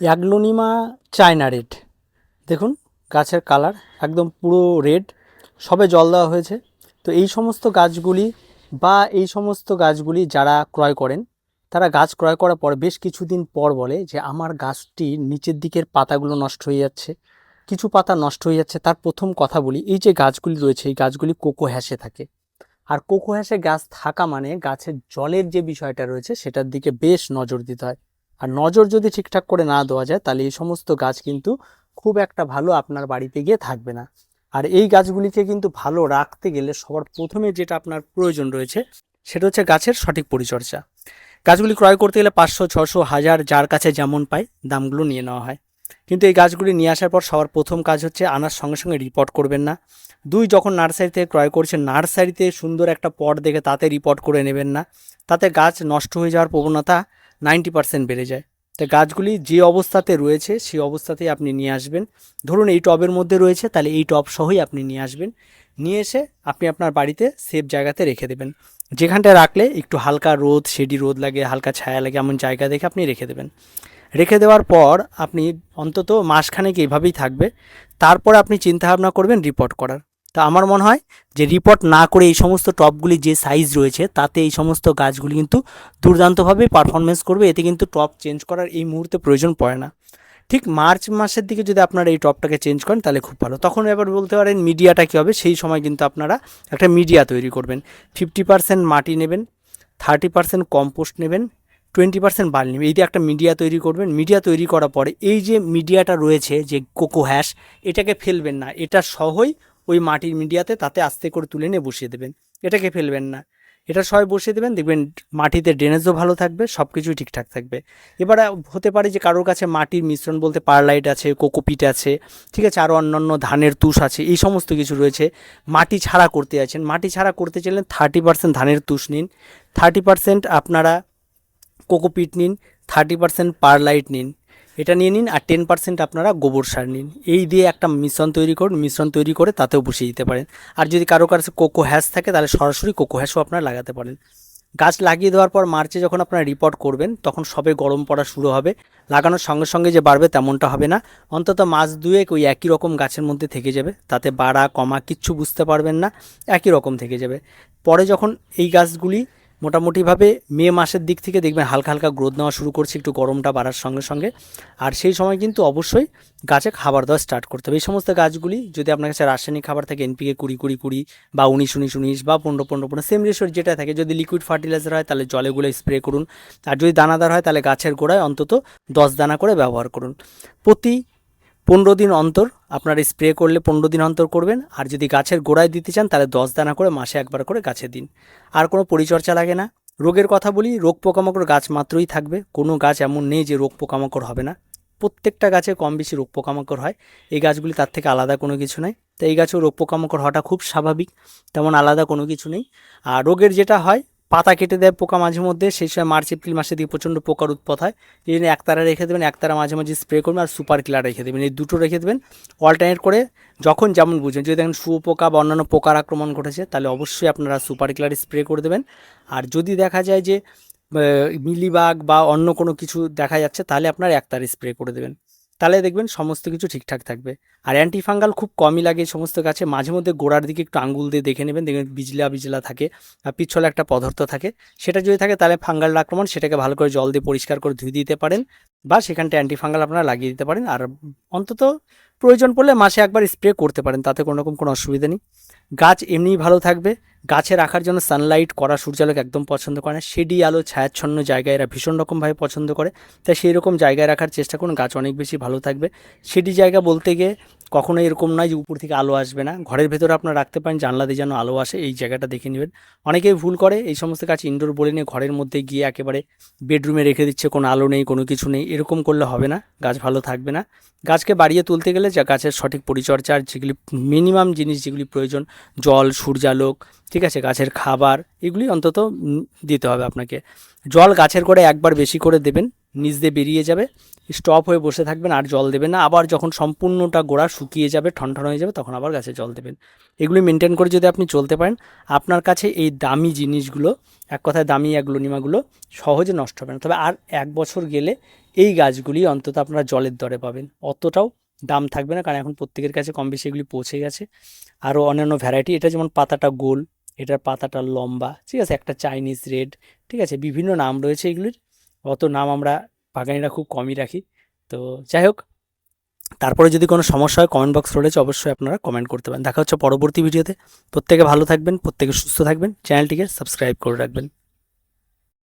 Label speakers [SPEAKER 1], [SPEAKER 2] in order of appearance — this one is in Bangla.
[SPEAKER 1] অ্যাগলোনিমা চায়না রেড, দেখুন গাছের কালার একদম পুরো রেড, সবে জল দেওয়া হয়েছে। তো এই সমস্ত গাছগুলি এই সমস্ত গাছগুলি যারা ক্রয় করেন, তারা গাছ ক্রয় করার পর বেশ কিছুদিন পর বলে যে আমার গাছটির নিচের দিকের পাতাগুলো নষ্ট হয়ে যাচ্ছে, কিছু পাতা নষ্ট হয়ে যাচ্ছে। তার প্রথম কথা বলি, এই যে গাছগুলি রয়েছে এই গাছগুলি কোকো হ্যাসে থাকে। আর কোকো হ্যাসে গাছ থাকা মানে গাছের জলের যে বিষয়টা রয়েছে সেটার দিকে বেশ নজর দিতে হয়। আর নজর যদি ঠিকঠাক করে না দেওয়া যায় তাহলে এই সমস্ত গাছ কিন্তু খুব একটা ভালো আপনার বাড়িতে গিয়ে থাকবে না। আর এই গাছগুলিকে কিন্তু ভালো রাখতে গেলে সবার প্রথমে যেটা আপনার প্রয়োজন রয়েছে সেটা হচ্ছে গাছের সঠিক পরিচর্যা। গাছগুলি ক্রয় করতে গেলে 500, 600, 1000 যার কাছে যেমন পায় দামগুলো নিয়ে নেওয়া হয়। কিন্তু এই গাছগুলি নিয়ে আসার পর সবার প্রথম কাজ হচ্ছে আনার সঙ্গে সঙ্গে রিপোর্ট করবেন না। দুই, যখন নার্সারি থেকে ক্রয় করছেন নার্সারিতে সুন্দর একটা পট দেখে তাতে রিপোর্ট করে নেবেন না, তাতে গাছ নষ্ট হয়ে যাওয়ার প্রবণতা 90% বেড়ে যায়। তো গাছগুলি যে অবস্থাতে রয়েছে সেই অবস্থাতেই আপনি নিয়ে আসবেন। ধরুন এই টবের মধ্যে রয়েছে, তাহলে এই টব সহই আপনি নিয়ে আসবেন। নিয়ে এসে আপনি আপনার বাড়িতে সেফ জায়গাতে রেখে দেবেন। যেখানটায় রাখলে একটু হালকা রোদ, শেডি রোদ লাগে, হালকা ছায়া লাগে এমন জায়গা দেখে আপনি রেখে দেবেন। রেখে দেওয়ার পর আপনি অন্তত মাসখানেক এইভাবেই থাকবে। তারপর আপনি চিন্তাভাবনা করবেন রিপোর্ট করার। তা আমার মনে হয় যে রিপোর্ট না করে এই সমস্ত টবগুলি যে সাইজ রয়েছে তাতে এই সমস্ত গাছগুলি কিন্তু দুর্দান্তভাবে পারফরমেন্স করবে। এতে কিন্তু টব চেঞ্জ করার এই মুহূর্তে প্রয়োজন পড়ে না। ঠিক মার্চ মাসের দিকে যদি আপনারা এই টবটাকে চেঞ্জ করেন তাহলে খুব ভালো। তখন এবার বলতে পারেন মিডিয়াটা কী হবে, সেই সময় কিন্তু আপনারা একটা মিডিয়া তৈরি করবেন। 50% মাটি নেবেন, 30% কম্পোস্ট নেবেন, 20% বালি নেবেন। এই যে একটা মিডিয়া তৈরি করবেন। মিডিয়া তৈরি করার পরে এই যে মিডিয়াটা রয়েছে যে কোকো হ্যাশ, এটাকে ফেলবেন না, এটা সহই ওই মাটির মিডিয়াতে তাতে আস্তে করে তুলে নিয়ে বসিয়ে দেবেন। এটাকে ফেলবেন না, এটা সবাই বসিয়ে দেবেন, দেখবেন মাটিতে ড্রেনেজও ভালো থাকবে, সব কিছুই ঠিকঠাক থাকবে। এবারে হতে পারে যে কারোর কাছে মাটির মিশ্রণ বলতে পারলাইট আছে, কোকোপিট আছে, ঠিক আছে, আরও অন্যান্য ধানের তুষ আছে, এই সমস্ত কিছু রয়েছে। মাটি ছাড়া করতে আছেন, মাটি ছাড়া করতে চাইলেন 30% ধানের তুষ নিন, 30% আপনারা কোকোপিট নিন, 30% পারলাইট নিন, এটা নিয়ে নিন, আর 10% আপনারা গোবর সার নিন। এই দিয়ে একটা মিশ্রণ তৈরি করুন, মিশ্রণ তৈরি করে তাতেও বসিয়ে দিতে পারেন। আর যদি কারো কাছে কোকো হ্যাশ থাকে তাহলে সরাসরি কোকো হ্যাশও আপনারা লাগাতে পারেন। গাছ লাগিয়ে দেওয়ার পর মার্চে যখন আপনারা রিপোর্ট করবেন তখন সবে গরম পড়া শুরু হবে। লাগানোর সঙ্গে সঙ্গে যে বাড়বে তেমনটা হবে না, অন্তত মাস দুয়েক ওই একই রকম গাছের মধ্যে থেকে যাবে, তাতে বাড়া কমা কিচ্ছু বুঝতে পারবেন না, একই রকম থেকে যাবে। পরে যখন এই গাছগুলি মোটামুটিভাবে মে মাসের দিক থেকে দেখবেন হালকা হালকা গ্রোথ নেওয়া শুরু করছে একটু গরমটা বাড়ার সঙ্গে সঙ্গে, আর সেই সময় কিন্তু অবশ্যই গাছে খাবার দেওয়া স্টার্ট করতে হবে। এই সমস্ত গাছগুলি যদি আপনার কাছে রাসায়নিক খাবার থাকে এনপিকে 20-20-20 বা 19-19-19 বা 15-15-15 সেম রেশিওর যেটা থাকে, যদি লিকুইড ফার্টিলাইজার হয় তাহলে জলে গুলে স্প্রে করুন, আর যদি দানাদার হয় তাহলে গাছের গোড়ায় অন্তত 10 দানা করে ব্যবহার করুন। প্রতি 15 দিন অন্তর আপনার স্প্রে করলে 15 দিন অন্তর করবেন, আর যদি গাছের গোড়ায় দিতে চান তাহলে 10 দানা করে মাসে একবার করে গাছে দিন। আর কোনো পরিচর্যা লাগে না। রোগের কথা বলি, রোগ পোকামাকড় গাছ মাত্রই থাকবে, কোনো গাছ এমন নেই যে রোগ পোকামাকড় হবে না। প্রত্যেকটা গাছে কম বেশি রোগ পোকামাকড় হয়, এই গাছগুলি তার থেকে আলাদা কোনো কিছু নয়। তো এই গাছেও রোগ পোকামাকড় হওয়াটা খুব স্বাভাবিক, তেমন আলাদা কোনো কিছু নেই। আর রোগের যেটা হয়, পাতা কেটে দেয় পোকা মাঝে মধ্যে, সেই সময় মার্চ এপ্রিল মাসের দিকে প্রচণ্ড পোকার উৎপাত হয়। এই জন্য একতারা রেখে দেবেন, একতারা মাঝে মাঝে স্প্রে করবেন, আর সুপার কিলার রেখে দেবেন, এই দুটো রেখে দেবেন অল্টারনেট করে। যখন যেমন বুঝবেন, যদি দেখেন শুয়োপোকা বা অন্যান্য পোকার আক্রমণ ঘটেছে তাহলে অবশ্যই আপনারা সুপার কিলার স্প্রে করে দেবেন। আর যদি দেখা যায় যে মিলিবাগ বা অন্য কোনো কিছু দেখা যাচ্ছে তাহলে আপনার একতার স্প্রে করে দেবেন, তাহলে দেখবেন সমস্ত কিছু ঠিকঠাক থাকবে। আর অ্যান্টিফাঙ্গাল খুব কমই লাগে এই সমস্ত গাছে, মাঝে মধ্যে গোড়ার দিকে একটু আঙ্গুল দিয়ে দেখে নেবেন, দেখবেন বিজলা বিজলা থাকে আর পিছলে একটা পদার্থ থাকে, সেটা যদি থাকে তাহলে ফাঙ্গাল আক্রমণ, সেটাকে ভালো করে জল দিয়ে পরিষ্কার করে ধুয়ে দিতে পারেন, বা সেখানটা অ্যান্টিফাঙ্গাল আপনারা লাগিয়ে দিতে পারেন। আর অন্তত প্রয়োজন পড়লে মাসে একবার স্প্রে করতে পারেন, তাতে কোনো রকম কোনো অসুবিধা নেই। গাছ এমনিই ভালো থাকবে। গাছে রাখার জন্য সানলাইট, কড়া সূর্যালোক একদম পছন্দ করে না, শেডি আলো ছায়াচ্ছন্ন জায়গায় এরা ভীষণ রকমভাবে পছন্দ করে। তাই সেই রকম জায়গায় রাখার চেষ্টা করুন, গাছ অনেক বেশি ভালো থাকবে। শেডি জায়গা বলতে গিয়ে কখনো এরকম নয় যে উপর থেকে আলো আসবে না, ঘরের ভেতরে আপনারা রাখতে পারেন, জানলা দিয়ে যেন আলো আসে, এই জায়গাটা দেখে নেবেন। অনেকেই ভুল করে এই সমস্ত গাছ ইনডোর বলে নিয়ে ঘরের মধ্যে গিয়ে একেবারে বেডরুমে রেখে দিচ্ছে, কোনো আলো নেই কোনো কিছু নেই, এরকম করলে হবে না, গাছ ভালো থাকবে না। গাছকে বাড়িয়ে তুলতে গেলে যা গাছের সঠিক পরিচর্যার যেগুলি মিনিমাম জিনিস যেগুলি প্রয়োজন, জল, সূর্যালোক, ঠিক আছে, গাছের খাবার, এগুলি অন্তত দিতে হবে আপনাকে। জল গাছের গোড়ায় একবার বেশি করে দেবেন, নিচ দিয়ে বেরিয়ে যাবে, স্টপ হয়ে বসে থাকবেন, আর জল দেবেন না। আবার যখন সম্পূর্ণটা গোড়া শুকিয়ে যাবে, ঠনঠন হয়ে যাবে, তখন আবার গাছে জল দেবেন। এগুলি মেনটেন করে যদি আপনি চলতে পারেন, আপনার কাছে এই দামি জিনিসগুলো, এক কথায় দামি অ্যাগ্লোনিমাগুলো সহজে নষ্ট হবে না। তবে আর 1 বছর গেলে এই গাছগুলি অন্তত আপনারা জলের দরে পাবেন, অতটাও দাম থাকবে না, কারণ এখন প্রত্যেকের কাছে কম বেশি এগুলি পৌঁছে গেছে। আরও অন্যান্য ভ্যারাইটি, এটা যেমন পাতাটা গোল, এটার পাতাটা লম্বা, ঠিক আছে, একটা চাইনিজ রেড, ঠিক আছে, বিভিন্ন নাম রয়েছে এগুলির, অত নাম আমরা বাগানিরা খুব কমই রাখি। তো যাই হোক, তারপরে যদি কোনো সমস্যা হয় কমেন্ট বক্স রয়েছে, অবশ্যই আপনারা কমেন্ট করতে পারেন। দেখা হচ্ছে পরবর্তী ভিডিওতে। প্রত্যেকে ভালো থাকবেন, প্রত্যেকে সুস্থ থাকবেন, চ্যানেলটিকে সাবস্ক্রাইব করে রাখবেন।